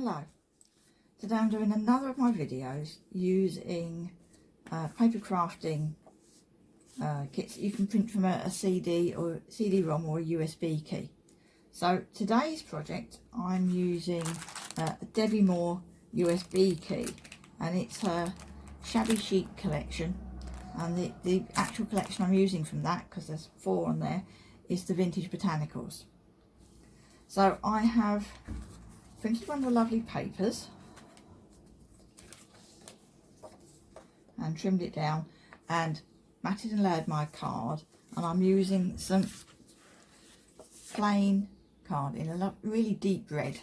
Hello, today I'm doing another of my videos using paper crafting kits that you can print from a CD or CD-ROM or a USB key. So today's project I'm using a Debbie Moore USB key, and it's her Shabby Chic collection, and the actual collection I'm using from that, because there's 4 on there, is the Vintage Botanicals. So I have printed one of the lovely papers and trimmed it down and matted and layered my card, and I'm using some plain card in a really deep red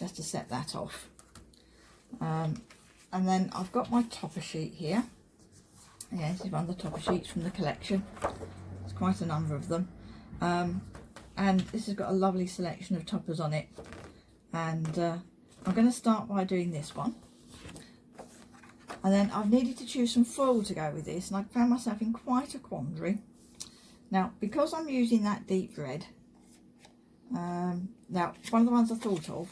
just to set that off. And then I've got my topper sheet here. Yeah, this is one of the topper sheets from the collection. There's quite a number of them, and this has got a lovely selection of toppers on it. And I'm going to start by doing this one, and then I've needed to choose some foil to go with this, and I found myself in quite a quandary. Now, because I'm using that deep red, now one of the ones I thought of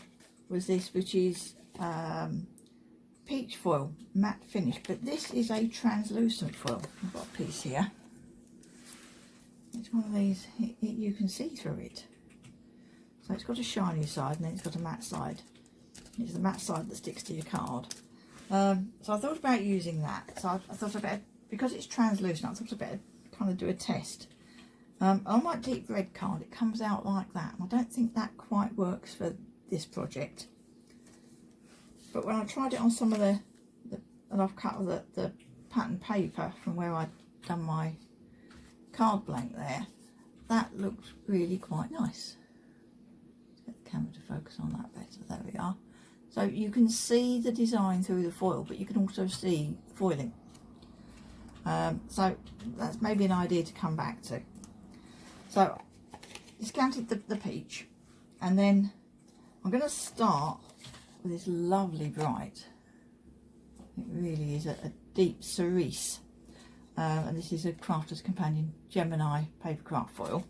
was this, which is peach foil, matte finish, but this is a translucent foil. I've got a piece here. It's one of these, you can see through it. So it's got a shiny side and then it's got a matte side. It's the matte side that sticks to your card. So I thought about using that. So I thought about, because it's translucent, I thought about kind of do a test. On my deep red card it comes out like that, and I don't think that quite works for this project. But when I tried it on some of the and I've cut the pattern paper from where I'd done my card blank there, that looked really quite nice. Get the camera to focus on that better. There we are. So you can see the design through the foil, but you can also see foiling. So that's maybe an idea to come back to. So discounted the peach, and then I'm going to start with this lovely bright. It really is a deep cerise, and this is a Crafter's Companion Gemini paper craft foil.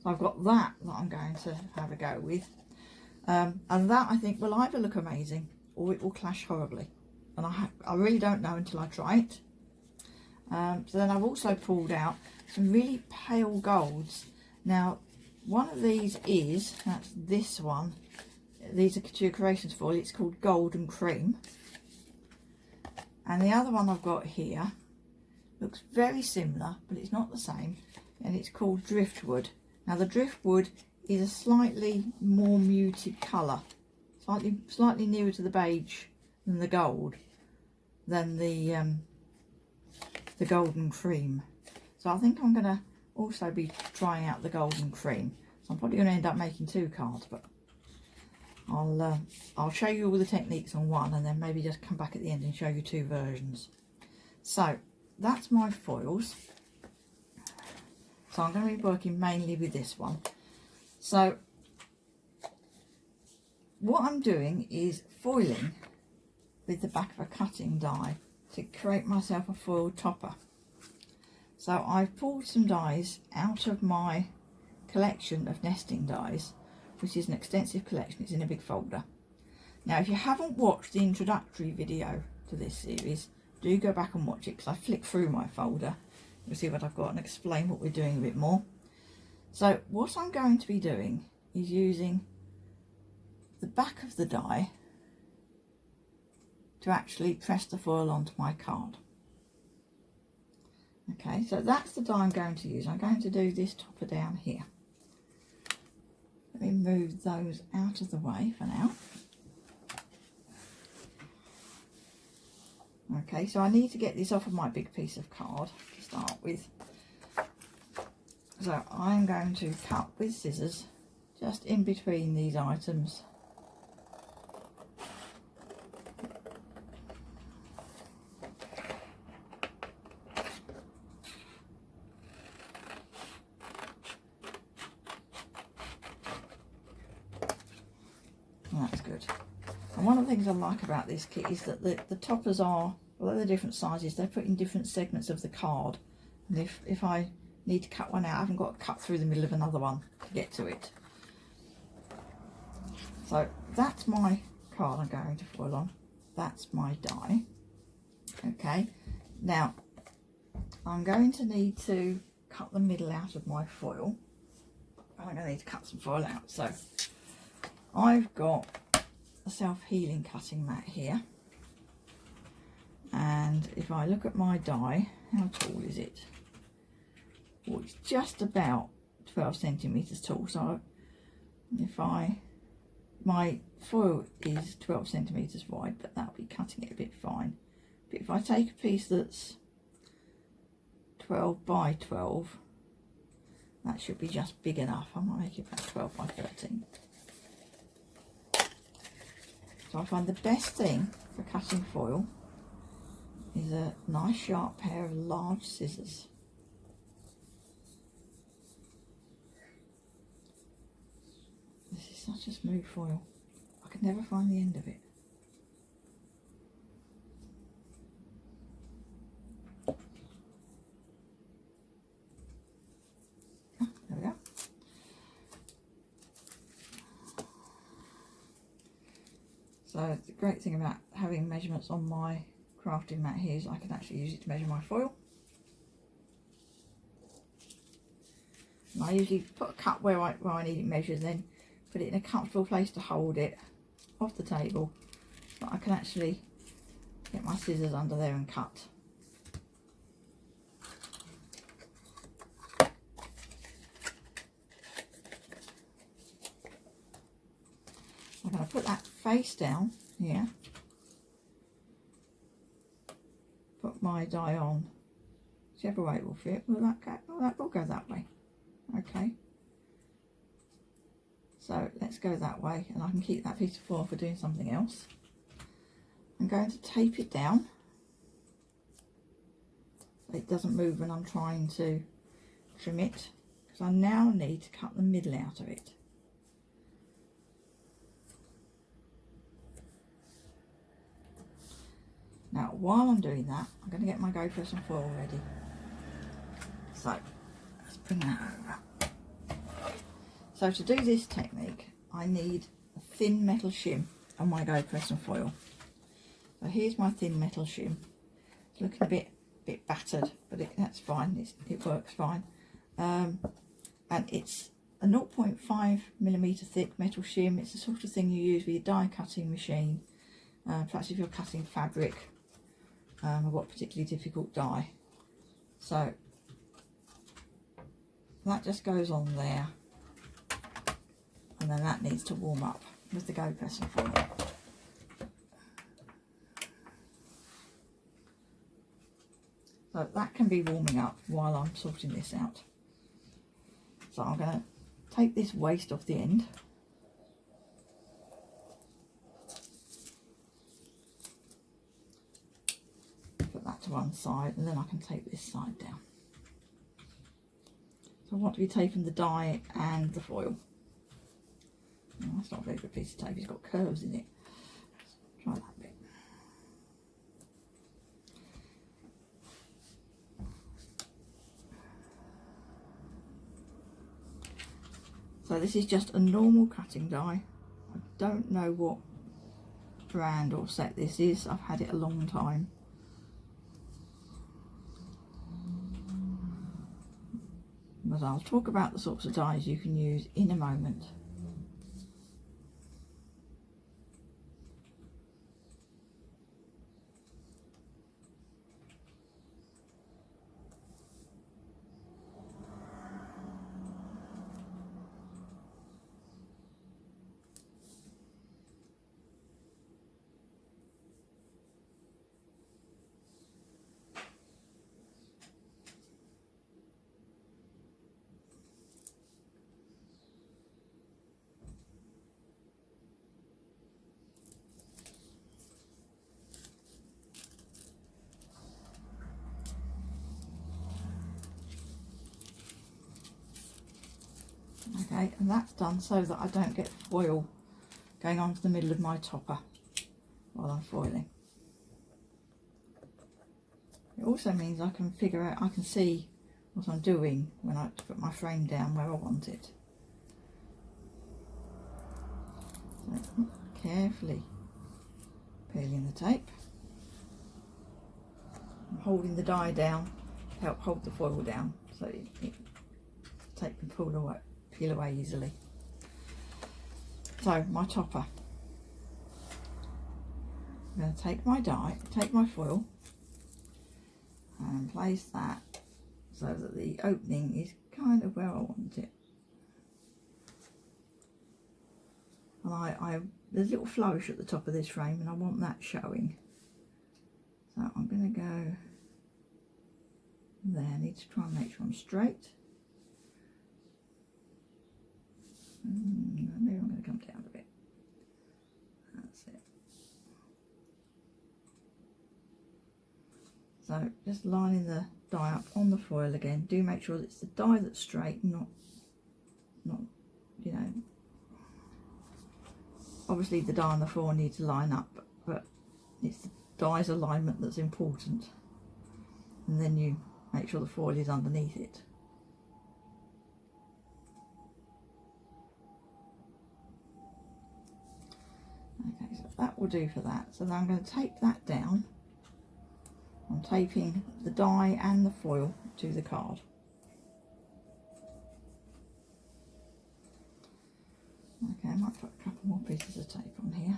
So I've got that I'm going to have a go with, and that I think will either look amazing or it will clash horribly, and I really don't know until I try it. So then I've also pulled out some really pale golds. Now one of these is, that's this one, these are Couture Creations foil, it's called Golden Cream, and the other one I've got here looks very similar but it's not the same, and it's called Driftwood. Now the Driftwood is a slightly more muted colour, slightly nearer to the beige than the gold, than the Golden Cream. So I think I'm going to also be trying out the Golden Cream. So I'm probably going to end up making 2 cards, but I'll show you all the techniques on one, and then maybe just come back at the end and show you 2 versions. So that's my foils. So I'm going to be working mainly with this one. So what I'm doing is foiling with the back of a cutting die to create myself a foil topper. So I've pulled some dies out of my collection of nesting dies, which is an extensive collection. It's in a big folder. Now if you haven't watched the introductory video to this series, do go back and watch it, because I flick through my folder. You'll see what I've got and explain what we're doing a bit more. So what I'm going to be doing is using the back of the die to actually press the foil onto my card. Okay, so that's the die I'm going to use. I'm going to do this topper down here. Let me move those out of the way for now. Okay, so I need to get this off of my big piece of card to start with. So I'm going to cut with scissors just in between these items. That's good. And one of the things I like about this kit is that the toppers are, although they're different sizes, they're put in different segments of the card. And if I need to cut one out, I haven't got to cut through the middle of another one to get to it. So that's my card I'm going to foil on. That's my die. Okay, now I'm going to need to cut the middle out of my foil. I'm going to need to cut some foil out. So I've got a self-healing cutting mat here, and if I look at my die, how tall is it? Well, it's just about 12 centimeters tall. So if my foil is 12 centimeters wide, but that'll be cutting it a bit fine. But if I take a piece that's 12 by 12, that should be just big enough. I might make it about 12 by 13. So I find the best thing for cutting foil is a nice sharp pair of large scissors. This is such a smooth foil. I could never find the end of it. There we go. So the great thing about having measurements on my crafting mat here is I can actually use it to measure my foil. And I usually put a cut where I need it measured, then put it in a comfortable place to hold it off the table, but I can actually get my scissors under there and cut. I'm going to put that face down here, put my die on, whichever way it will fit. Will that go? Oh, that will go that way. Okay. So let's go that way, and I can keep that piece of foil for doing something else. I'm going to tape it down so it doesn't move when I'm trying to trim it, because I now need to cut the middle out of it. Now, while I'm doing that, I'm going to get my GoPress and foil ready. So let's bring that over. So to do this technique, I need a thin metal shim on my GoPress and foil. So here's my thin metal shim. It's looking a bit battered, but that's fine. It works fine. And it's a 0.5mm thick metal shim. It's the sort of thing you use with your die cutting machine. Perhaps if you're cutting fabric, I've got a particularly difficult die. So that just goes on there, and then that needs to warm up with the GoPress and foil. So that can be warming up while I'm sorting this out. So I'm going to take this waste off the end. Put that to one side, and then I can tape this side down. So I want to be taping the die and the foil. Oh, that's not a very good piece of tape, it's got curves in it. Let's try that bit. So this is just a normal cutting die. I don't know what brand or set this is. I've had it a long time. But I'll talk about the sorts of dies you can use in a moment. Okay, and that's done so that I don't get foil going onto the middle of my topper while I'm foiling. It also means I can figure out, I can see what I'm doing when I put my frame down where I want it. So, carefully peeling the tape. I'm holding the die down to help hold the foil down so the tape can peel away easily. So my topper. I'm going to take my foil and place that so that the opening is kind of where I want it. And there's a little flourish at the top of this frame and I want that showing. So I'm going to go there. I need to try and make sure I'm straight. Maybe I'm going to come down a bit. That's it. So just lining the die up on the foil again. Do make sure that it's the die that's straight, not you know. Obviously the die and the foil need to line up, but it's the die's alignment that's important. And then you make sure the foil is underneath it. Okay, so that will do for that. So now I'm going to tape that down. I'm taping the die and the foil to the card. Okay, I might put a couple more pieces of tape on here.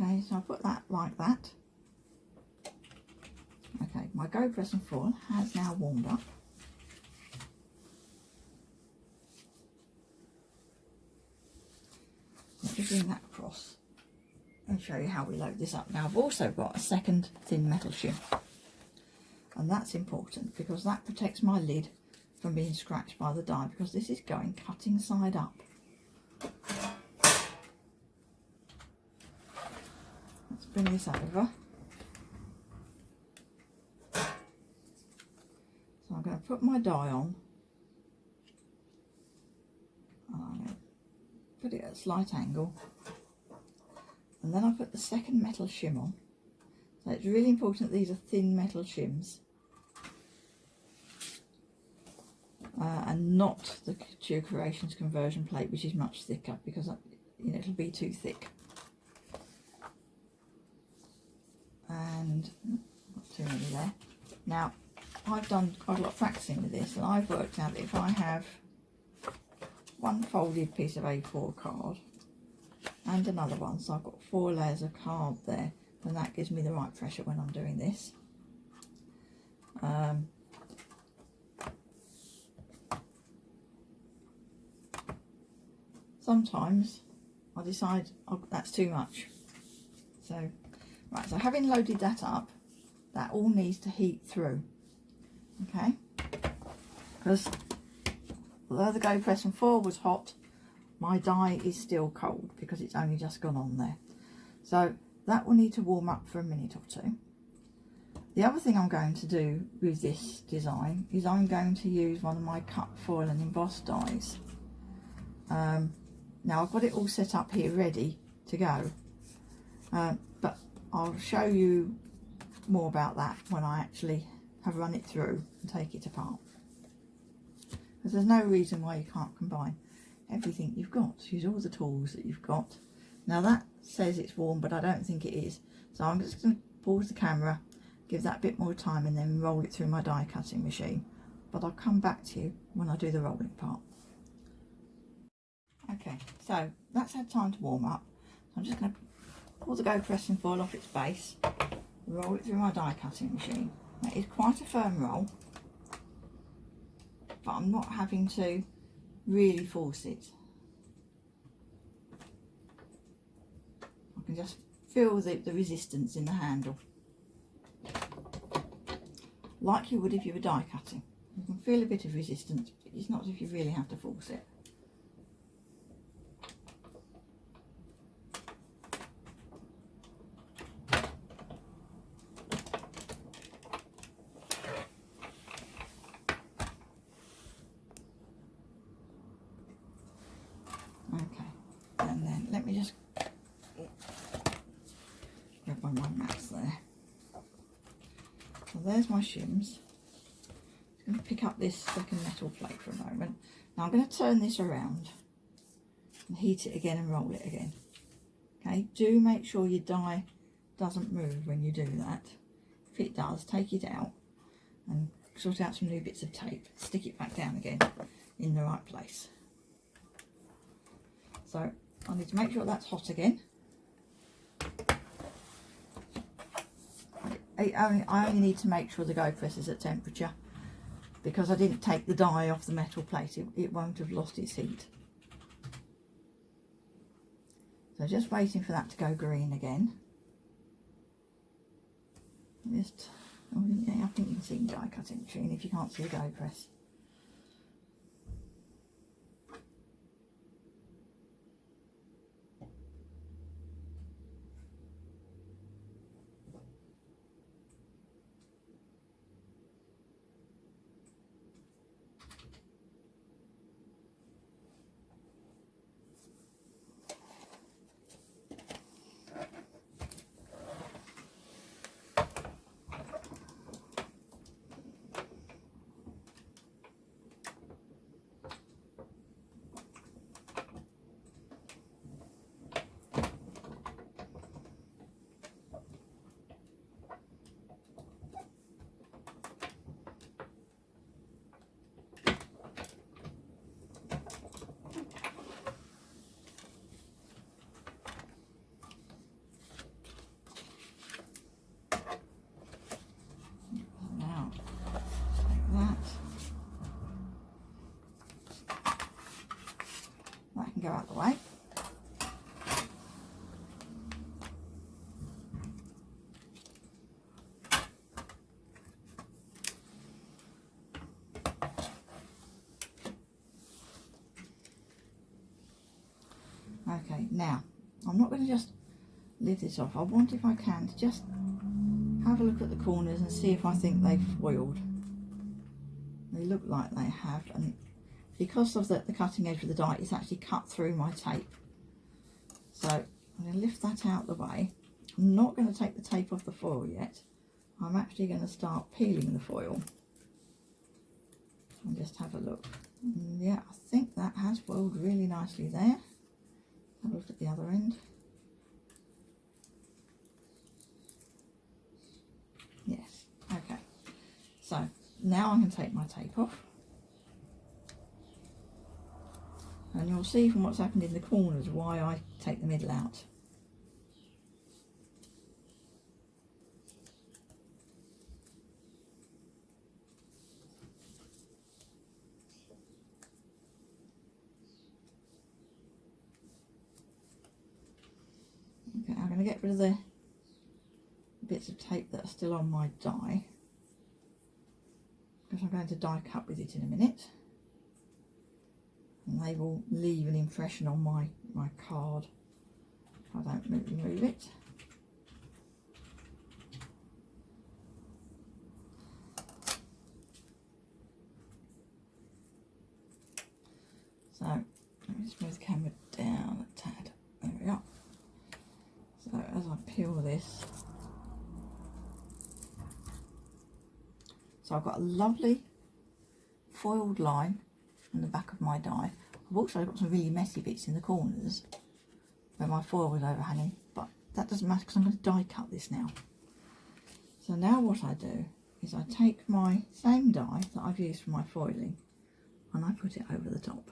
Okay, so I put that like that. Okay, my GoPress and foil has now warmed up. Let me bring that across and show you how we load this up. Now I've also got a second thin metal shim, and that's important because that protects my lid from being scratched by the die, because this is going cutting side up. Let's bring this over. So I'm going to put my die on, and I'm going to put it at a slight angle, and then I put the second metal shim on. So it's really important that these are thin metal shims, and not the Couture Creations conversion plate, which is much thicker, because you know, it'll be too thick. And not too many there. Now I've done quite a lot of practicing with this, and I've worked out that if I have one folded piece of A4 card and another one, so I've got 4 layers of card there, then that gives me the right pressure when I'm doing this. Sometimes I decide, oh, that's too much. So, right, so having loaded that up, that all needs to heat through, okay? Because although the GoPress and foil was hot, my die is still cold because it's only just gone on there. So that will need to warm up for a minute or two. The other thing I'm going to do with this design is I'm going to use one of my cut foil and embossed dies. Now I've got it all set up here ready to go, but I'll show you more about that when I actually have run it through and take it apart. Because there's no reason why you can't combine everything you've got. Use all the tools that you've got. Now that says it's warm, but I don't think it is. So I'm just going to pause the camera, give that a bit more time, and then roll it through my die cutting machine. But I'll come back to you when I do the rolling part. Okay, so that's had time to warm up. So I'm just going to pull the GoPress and foil off its base, roll it through my die cutting machine. That is quite a firm roll, but I'm not having to really force it. I can just feel the resistance in the handle, like you would if you were die cutting. You can feel a bit of resistance, but it's not as if you really have to force it. Okay, and then let me just grab one of my mats there. So there's my shims. I'm going to pick up this second metal plate for a moment. Now I'm going to turn this around and heat it again and roll it again. Okay, do make sure your die doesn't move when you do that. If it does, take it out and sort out some new bits of tape. Stick it back down again in the right place. So I need to make sure that's hot again. I only need to make sure the GoPress is at temperature, because I didn't take the die off the metal plate. It won't have lost its heat. So just waiting for that to go green again. Just, oh, yeah, I think you can see the die cutting machine if you can't see a GoPress. That can go out the way. Okay, now I'm not going to just leave this off. I want, if I can, to just have a look at the corners and see if I think they've foiled. They look like they have, and because of the cutting edge of the die, it's actually cut through my tape. So I'm going to lift that out of the way. I'm not going to take the tape off the foil yet. I'm actually going to start peeling the foil and just have a look. And yeah, I think that has foiled really nicely there. Have a look at the other end. Yes, okay. So now I can take my tape off. And you'll see from what's happened in the corners why I take the middle out. Okay, I'm going to get rid of the bits of tape that are still on my die, because I'm going to die cut with it in a minute. And they will leave an impression on my card if I don't remove it. So let me just move the camera down a tad. There we are. So as I peel this, so I've got a lovely foiled line on the back of my die. I've also got some really messy bits in the corners where my foil was overhanging, but that doesn't matter because I'm going to die cut this now. So now what I do is I take my same die that I've used for my foiling and I put it over the top.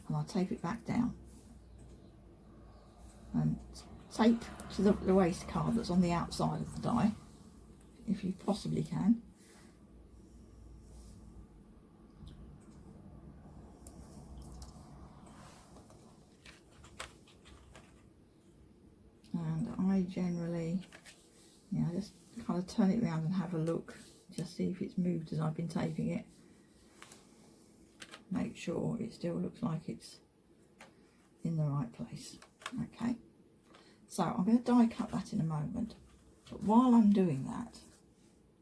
And I tape it back down and tape to the waste card that's on the outside of the die, if you possibly can. And I generally, yeah, I just kind of turn it around and have a look, just see if it's moved as I've been taping it. Make sure it still looks like it's in the right place. Okay, so I'm going to die cut that in a moment, but while I'm doing that,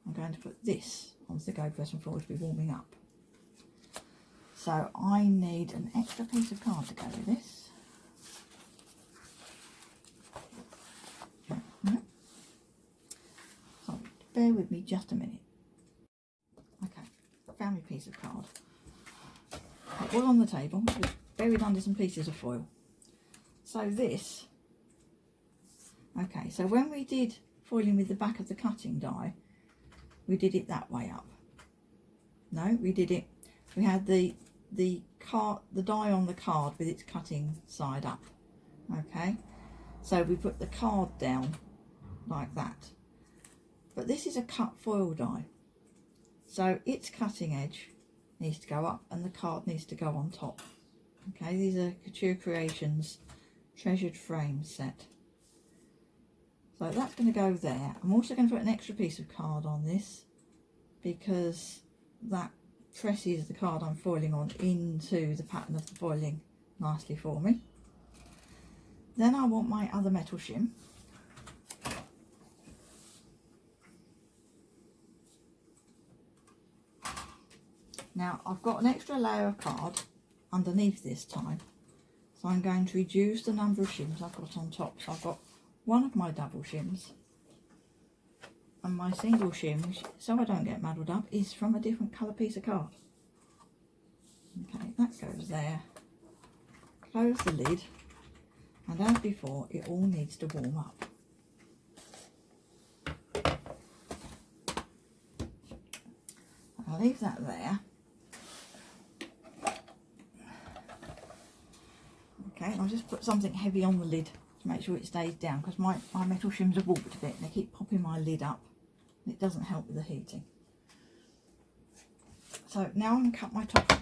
I'm going to put this onto the GoPress Foil to be warming up. So I need an extra piece of card to go with this. bear with me just a minute. Okay, found my piece of card. It was on the table, it was buried under some pieces of foil. So this, okay, so when we did foiling with the back of the cutting die, we did it that way up. No, we did it, we had the die on the card with its cutting side up. Okay, so we put the card down like that. But this is a cut foil die, so its cutting edge needs to go up and the card needs to go on top. Okay, these are Couture Creations Treasured Frame set. So that's going to go there. I'm also going to put an extra piece of card on this because that presses the card I'm foiling on into the pattern of the foiling nicely for me. Then I want my other metal shim. Now I've got an extra layer of card underneath this time, so I'm going to reduce the number of shims I've got on top. So I've got one of my double shims, and my single shim, which, so I don't get muddled up, is from a different colour piece of card. Okay, that goes there. Close the lid, and as before, it all needs to warm up. I'll leave that there. Okay, and I'll just put something heavy on the lid to make sure it stays down, because my metal shims have warped a bit and they keep popping my lid up and it doesn't help with the heating. So now I'm going to cut my top out.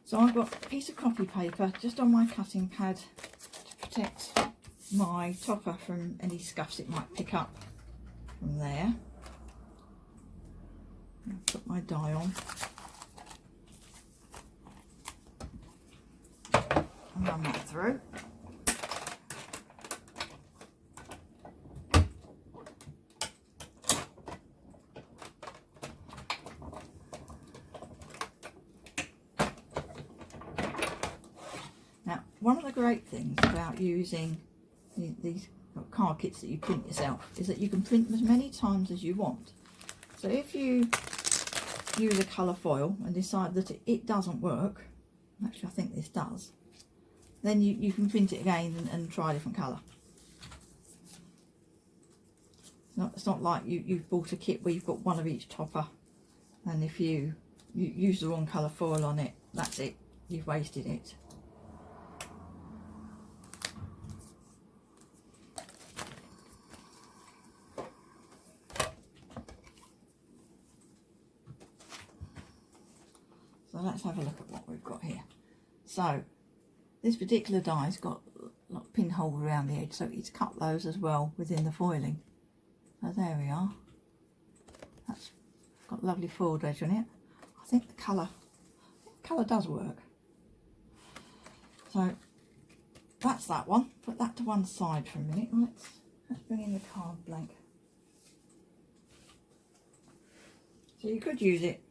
So I've got a piece of copy paper just on my cutting pad to protect my topper from any scuffs it might pick up from there. I'll put my die on. And run that through. Now, one of the great things about using these card kits that you print yourself is that you can print them as many times as you want. So if you use a colour foil and decide that it doesn't work, actually I think this does, then you can print it again and try a different colour. It's not like you've bought a kit where you've got one of each topper, and if you use the wrong colour foil on it, that's it, you've wasted it. So let's have a look at what we've got here. So this particular die's got a pinhole around the edge, so it's cut those as well within the foiling. So there we are. That's got a lovely foiled edge on it. I think the colour does work. So that's that one. Put that to one side for a minute. Let's bring in the card blank. So you could use it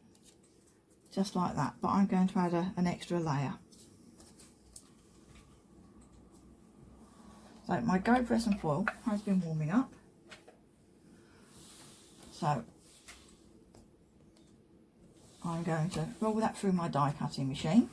just like that, but I'm going to add an extra layer. So my GoPress foil has been warming up. So I'm going to roll that through my die cutting machine.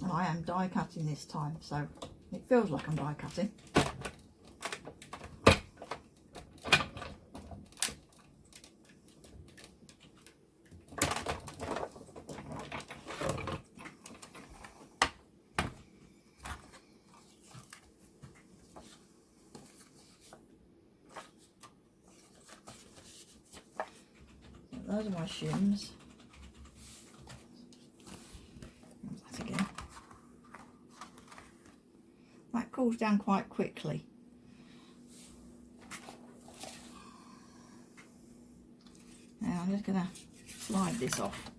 And I am die cutting this time, so it feels like I'm die cutting. Those are my shims. That again. That cools down quite quickly. Now I'm just going to slide this off.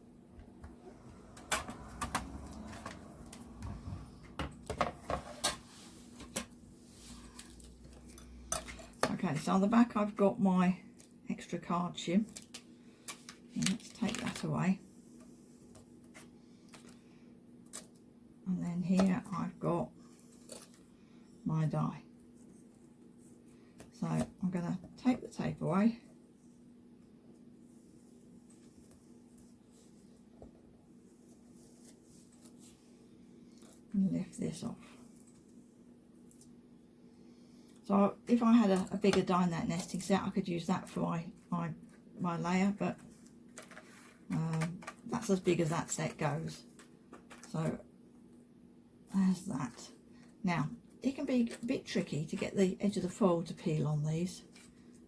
Okay, so on the back I've got my extra card shim. And let's take that away. And then here I've got my die. So I'm going to take the tape away. And lift this off. So if I had a bigger die net nesting set, I could use that for my layer, but that's as big as that set goes. So there's that. Now it can be a bit tricky to get the edge of the foil to peel on these.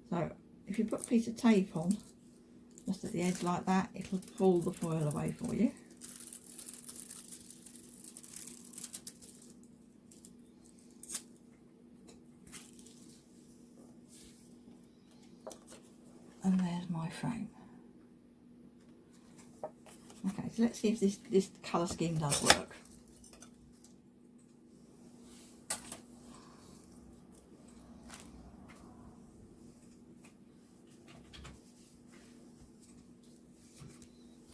So if you put a piece of tape on just at the edge like that, it'll pull the foil away for you. And there's my frame. Okay, so let's see if this colour scheme does work.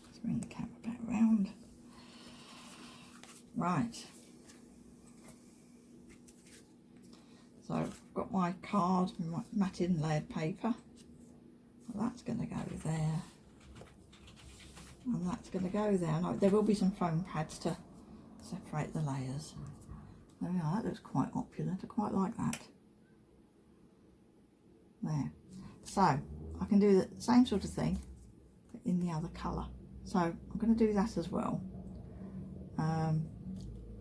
Let's bring the camera back round. Right. So I've got my card, my matted and layered paper. That's going to go there, and that's going to go there. Now, there will be some foam pads to separate the layers. There we are, that looks quite opulent, I quite like that. There. So I can do the same sort of thing but in the other colour. So I'm going to do that as well, and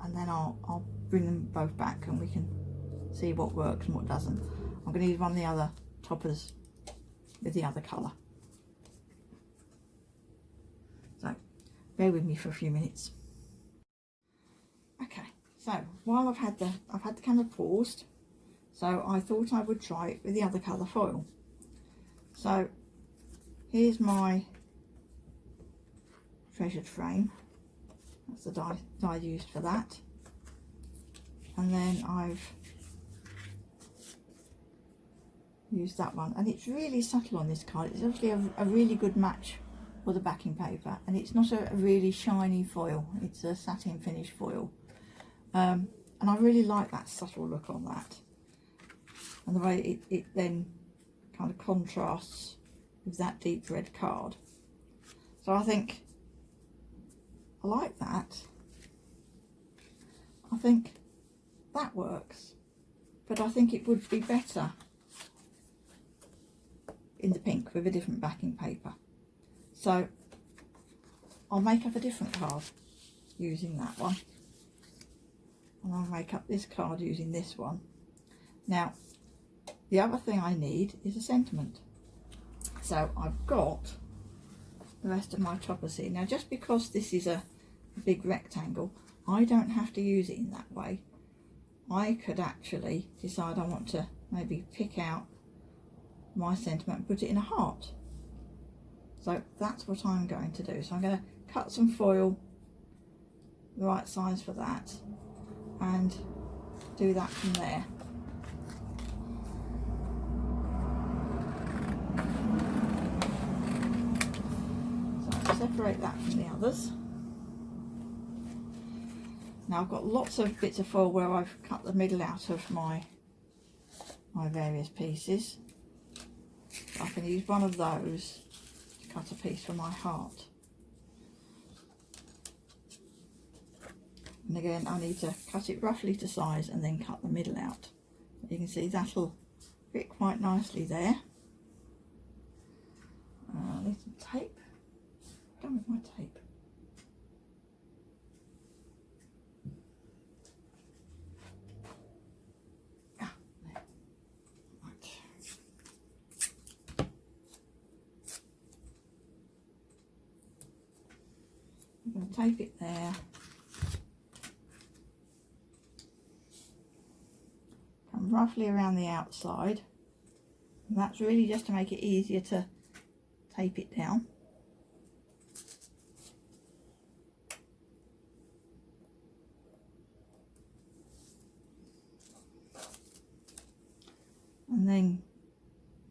then I'll bring them both back and we can see what works and what doesn't. I'm going to use one of the other toppers with the other colour. So bear with me for a few minutes. Okay, so while I've had the camera paused, so I thought I would try it with the other colour foil. So here's my treasured frame. That's the die used for that. And then I've use that one, and it's really subtle on this card. It's actually a really good match for the backing paper, and it's not a really shiny foil, it's a satin finish foil, and I really like that subtle look on that, and the way it then kind of contrasts with that deep red card. So I think I like that. I think that works, but I think it would be better in the pink with a different backing paper. So I'll make up a different card using that one, and I'll make up this card using this one. Now the other thing I need is a sentiment. So I've got the rest of my topper seat. Now just because this is a big rectangle, I don't have to use it in that way. I could actually decide I want to maybe pick out my sentiment and put it in a heart. So that's what I'm going to do. So I'm going to cut some foil the right size for that and do that from there. So I'll separate that from the others. Now I've got lots of bits of foil where I've cut the middle out of my various pieces. I can use one of those to cut a piece for my heart. And again, I need to cut it roughly to size and then cut the middle out. You can see that'll fit quite nicely there. I need some tape. Done with my tape. I'm going to tape it there. Come roughly around the outside. And that's really just to make it easier to tape it down. And then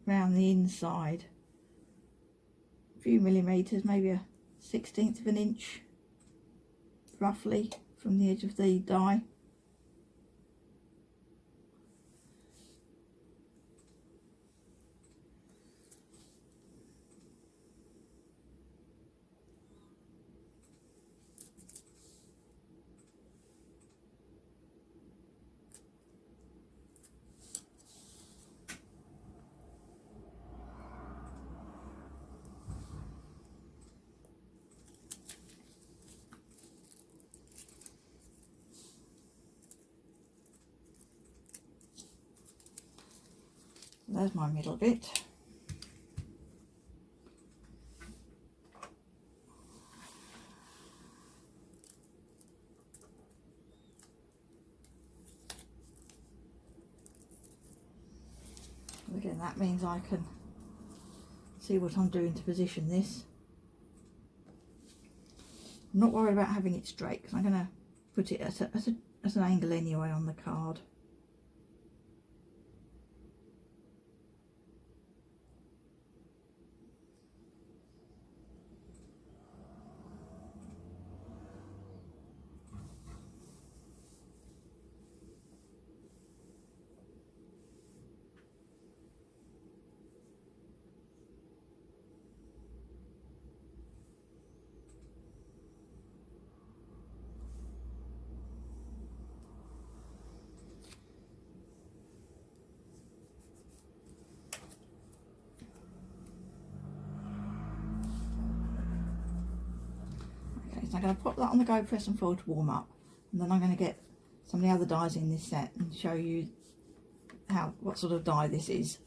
round the inside few millimetres, maybe a 1/16 of an inch roughly from the edge of the die. There's my middle bit. Again, that means I can see what I'm doing to position this. I'm not worried about having it straight because I'm going to put it at an angle anyway on the card. So I'm going to put that on the GoPress and Foil to warm up, and then I'm going to get some of the other dies in this set and show you what sort of die this is.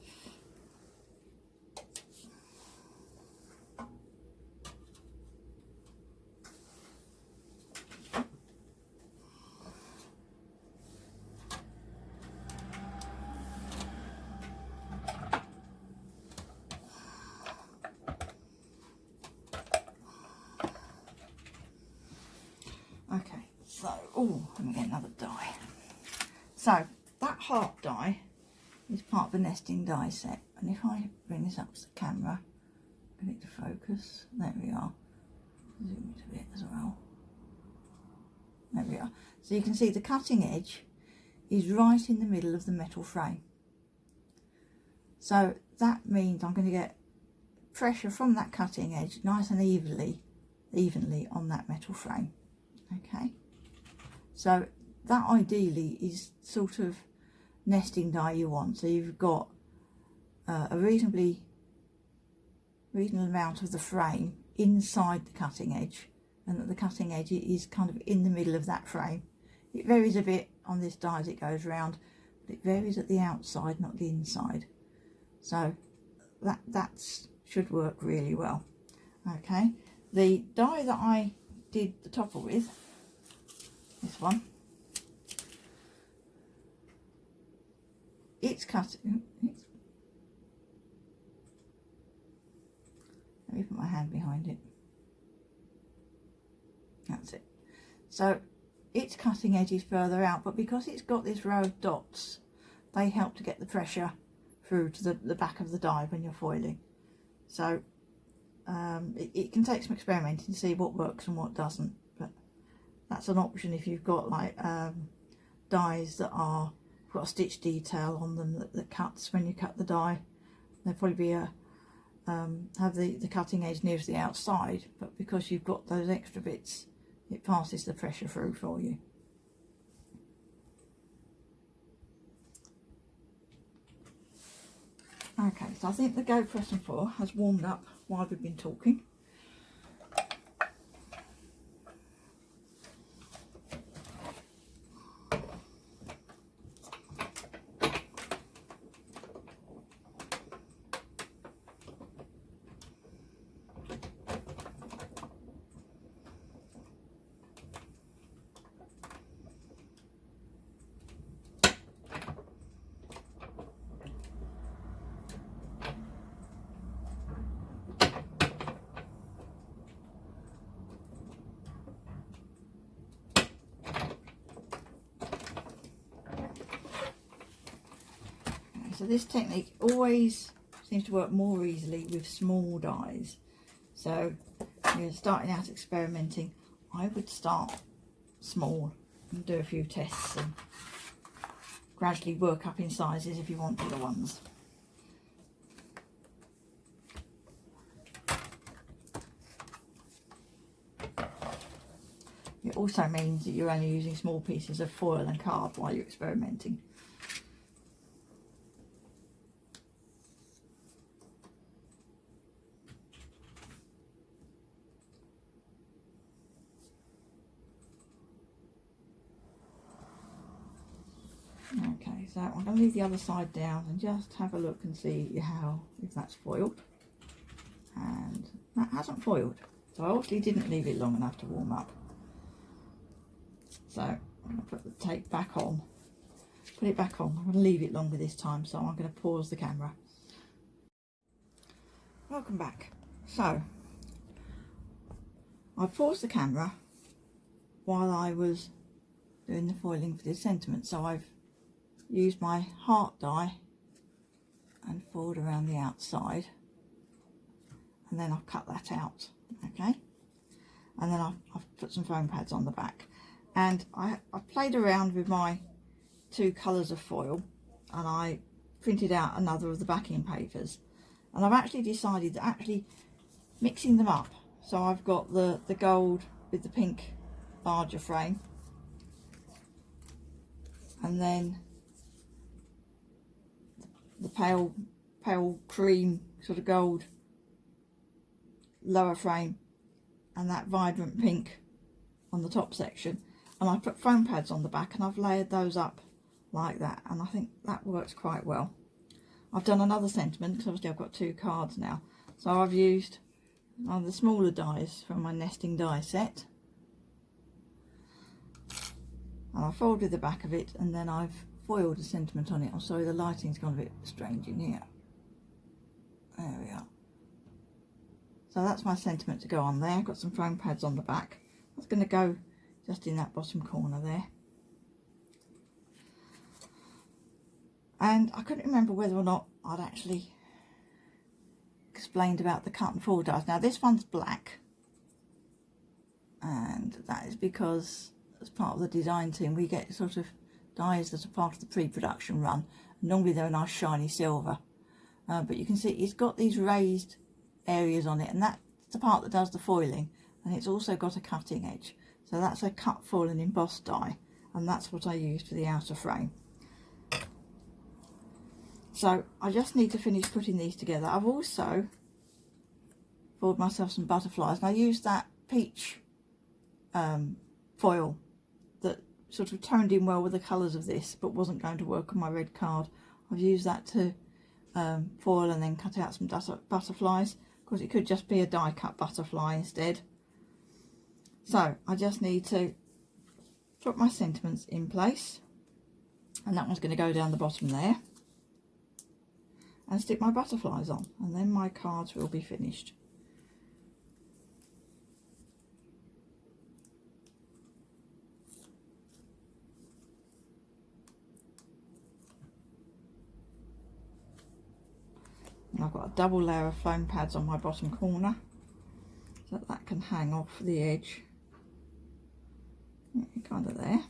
Okay, so, oh, let me get another die. So, that heart die is part of the nesting die set. And if I bring this up to the camera, get it to focus, there we are. Zoom it a bit as well. There we are. So you can see the cutting edge is right in the middle of the metal frame. So that means I'm going to get pressure from that cutting edge nice and evenly on that metal frame. Okay, so that ideally is sort of nesting die you want. So you've got a reasonable amount of the frame inside the cutting edge, and that the cutting edge is kind of in the middle of that frame. It varies a bit on this die as it goes round, but it varies at the outside, not the inside. So that should work really well. Okay, the die that I did the topper with, this one, it's cut. Let me put my hand behind it. That's it. So its cutting edge is further out, but because it's got this row of dots, they help to get the pressure through to the back of the die when you're foiling. So it can take some experimenting to see what works and what doesn't, but that's an option if you've got like dies that are got a stitch detail on them that cuts when you cut the die. There'll probably be a have the cutting edge near to the outside, but because you've got those extra bits, it passes the pressure through for you. Okay, so I think the GoPress and Foil has warmed up while we've been talking. So this technique always seems to work more easily with small dies. So if you're starting out experimenting, I would start small and do a few tests and gradually work up in sizes if you want bigger ones. It also means that you're only using small pieces of foil and card while you're experimenting. Okay, so I'm going to leave the other side down and just have a look and see if that's foiled. And that hasn't foiled, so I obviously didn't leave it long enough to warm up. So I'm going to put the tape back on, put it back on. I'm going to leave it longer this time, so I'm going to pause the camera. Welcome back. So I paused the camera while I was doing the foiling for this sentiment, so I've used my heart die and foiled around the outside, and then I've cut that out, okay, and then I've put some foam pads on the back, and I played around with my two colours of foil, and I printed out another of the backing papers, and I've actually decided that actually mixing them up, so I've got the gold with the pink larger frame, and then the pale cream sort of gold lower frame, and that vibrant pink on the top section, and I put foam pads on the back, and I've layered those up like that, and I think that works quite well. I've done another sentiment because obviously I've got two cards now, so I've used the smaller dies from my nesting die set, and I folded the back of it, and then I've foiled a sentiment on it. I'm sorry, the lighting's gone a bit strange in here. There we are. So that's my sentiment to go on there. I've got some foam pads on the back. That's going to go just in that bottom corner there. And I couldn't remember whether or not I'd actually explained about the cut and foil dies. Now this one's black, and that is because as part of the design team we get sort of dies that are part of the pre-production run. Normally they're a nice shiny silver, but you can see it's got these raised areas on it, and that's the part that does the foiling, and it's also got a cutting edge, so that's a cut, foil and embossed die, and that's what I used for the outer frame. So I just need to finish putting these together. I've also foiled myself some butterflies, and I used that peach foil that sort of toned in well with the colours of this but wasn't going to work on my red card. I've used that to foil and then cut out some butterflies. Of course it could just be a die cut butterfly instead. So I just need to drop my sentiments in place, and that one's going to go down the bottom there, and stick my butterflies on, and then my cards will be finished. And I've got a double layer of foam pads on my bottom corner, so that can hang off the edge, kind of there.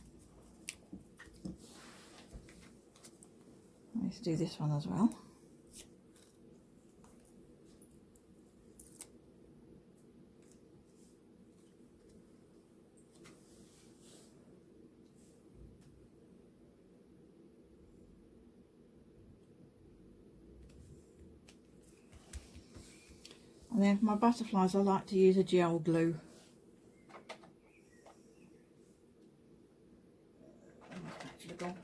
I need to do this one as well. And then for my butterflies I like to use a gel glue. Let's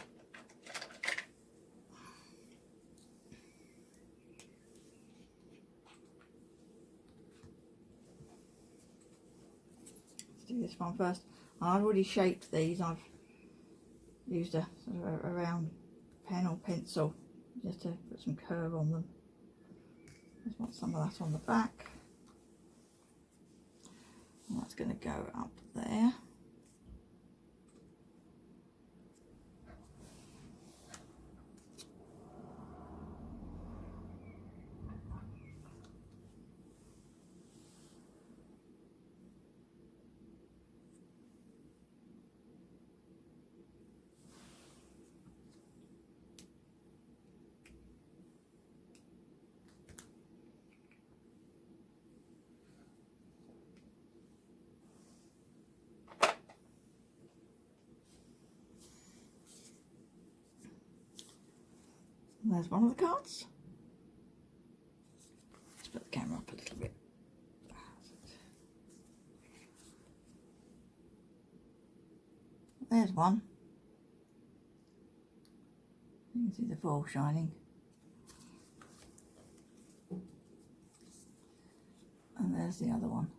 do this one first. I've already shaped these. I've used a sort of a round pen or pencil just to put some curve on them. Just want some of that on the back, and that's going to go up there. And there's one of the cards. Let's put the camera up a little bit. There's one. You can see the foil shining. And there's the other one.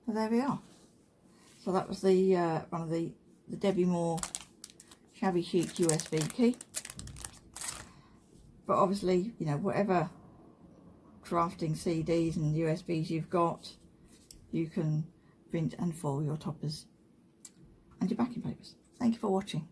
So there we are. So that was the one of the Debbie Moore Shabby Chic USB key. But obviously, you know, whatever drafting CDs and USBs you've got, you can print and foil your toppers and your backing papers. Thank you for watching.